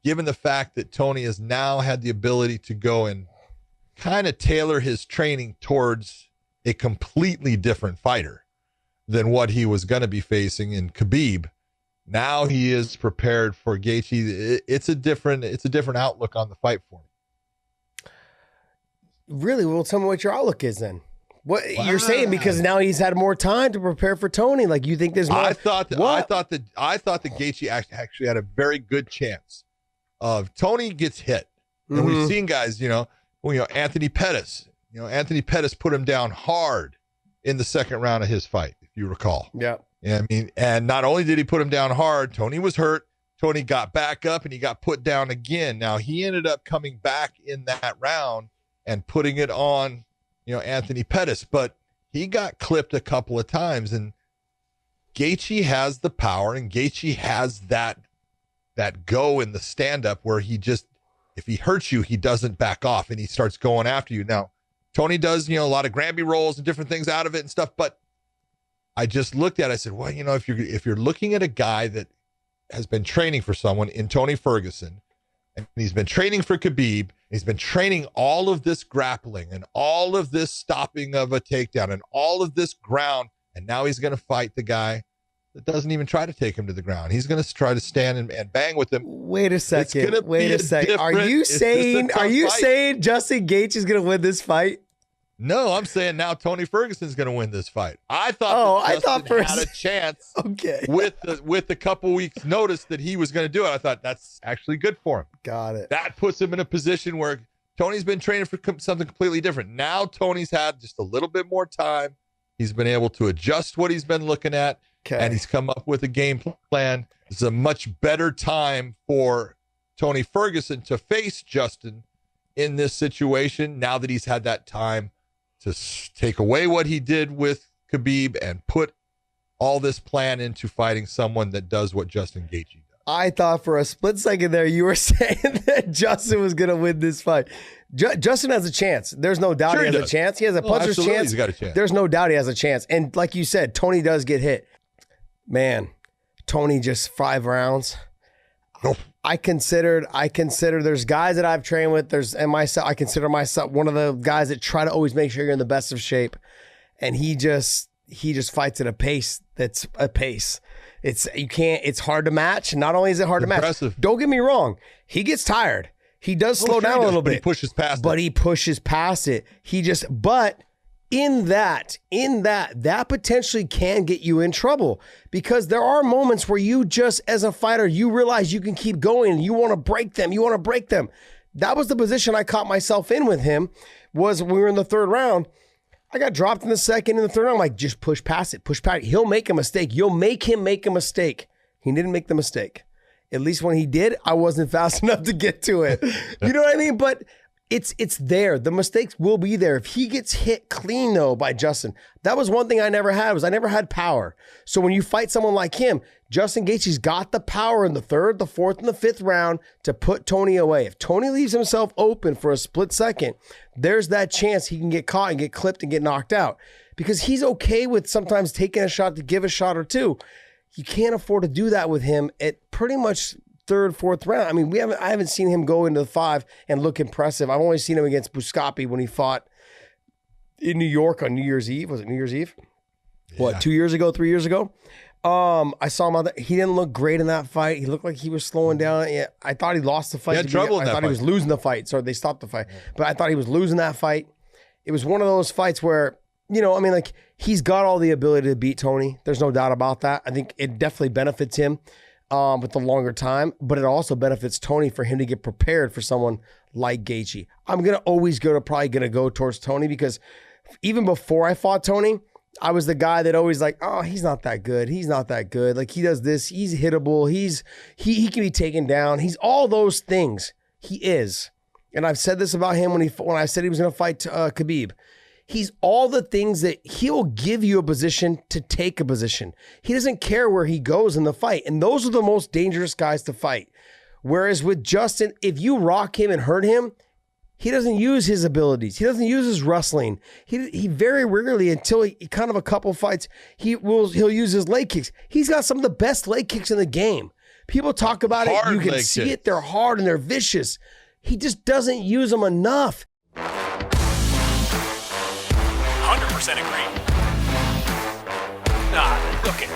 given the fact that Tony has now had the ability to go and kind of tailor his training towards a completely different fighter than what he was going to be facing in Khabib. Now he is prepared for Gaethje. It's a different outlook on the fight for him. Really? Well, tell me what your outlook is then. What you're saying, because now he's had more time to prepare for Tony. Like, you think there's more? I thought that Gaethje actually had a very good chance of Tony gets hit. And we've seen guys, Anthony Pettis. Anthony Pettis put him down hard in the second round of his fight, if you recall. Yeah. And not only did he put him down hard, Tony was hurt. Tony got back up and he got put down again. Now he ended up coming back in that round and putting it on, Anthony Pettis, but he got clipped a couple of times, and Gaethje has the power, and Gaethje has that go in the stand-up where he just, if he hurts you, he doesn't back off and he starts going after you. Now, Tony does, a lot of Granby rolls and different things out of it and stuff, but I just looked at it, I said, well, if you're looking at a guy that has been training for someone in Tony Ferguson, and he's been training for Khabib, he's been training all of this grappling and all of this stopping of a takedown and all of this ground, and now he's going to fight the guy that doesn't even try to take him to the ground. He's going to try to stand and bang with him. Wait a second. Are you saying Justin Gaethje is going to win this fight? No, I'm saying now Tony Ferguson's going to win this fight. I thought Justin had a chance with a couple weeks notice that he was going to do it. I thought that's actually good for him. Got it. That puts him in a position where Tony's been training for something completely different. Now Tony's had just a little bit more time. He's been able to adjust what he's been looking at, and he's come up with a game plan. It's a much better time for Tony Ferguson to face Justin in this situation now that he's had that time to take away what he did with Khabib and put all this plan into fighting someone that does what Justin Gaethje does. I thought for a split second there you were saying that Justin was going to win this fight. Justin has a chance. There's no doubt he has a chance. He has a puncher's chance. He's got a chance. There's no doubt he has a chance. And like you said, Tony does get hit. Man, Tony just 5 rounds. Nope. I consider there's guys that I've trained with, I consider myself one of the guys that try to always make sure you're in the best of shape. And he just fights at a pace that's a pace. It's hard to match. Not only is it hard to match, don't get me wrong, he gets tired. He does slow down a little bit. He pushes past but he pushes past it. But in that potentially can get you in trouble, because there are moments where you just, as a fighter, you realize you can keep going. You want to break them. That was the position I caught myself in with him, was when we were in the third round. I got dropped in the second and the third round. I'm like, just push past it. He'll make a mistake. You'll make him make a mistake. He didn't make the mistake. At least when he did, I wasn't fast enough to get to it. You know what I mean? But it's there. The mistakes will be there. If he gets hit clean, though, by Justin, that was one thing I never had, was I never had power. So when you fight someone like him, Justin Gaethje's got the power in the third, the fourth, and the fifth round to put Tony away. If Tony leaves himself open for a split second, there's that chance he can get caught and get clipped and get knocked out, because he's okay with sometimes taking a shot to give a shot or two. You can't afford to do that with him at pretty much third, fourth round. I mean, I haven't seen him go into the 5 and look impressive. I've only seen him against Buscapi when he fought in New York on New Year's Eve. Was it New Year's Eve? Yeah. What, 2 years ago, 3 years ago? I saw him out there. He didn't look great in that fight. He looked like he was slowing down. Yeah, I thought he lost the fight. He had trouble in that fight. I thought he was losing the fight. So they stopped the fight. But I thought he was losing that fight. It was one of those fights where, he's got all the ability to beat Tony. There's no doubt about that. I think it definitely benefits him with the longer time, but it also benefits Tony for him to get prepared for someone like Gaethje. I'm probably going to go towards Tony, because even before I fought Tony, I was the guy that always like, oh, he's not that good. He's not that good. Like, he does this. He's hittable. He can be taken down. He's all those things. He is. And I've said this about him when I said he was going to fight Khabib. He's all the things that he'll give you a position to take a position. He doesn't care where he goes in the fight. And those are the most dangerous guys to fight. Whereas with Justin, if you rock him and hurt him, he doesn't use his abilities. He doesn't use his wrestling. He very rarely, until kind of a couple fights, he'll use his leg kicks. He's got some of the best leg kicks in the game, People talk about it. Hard You can leg see kick. it. They're hard and they're vicious. He just doesn't use them enough. 100% agree. Okay.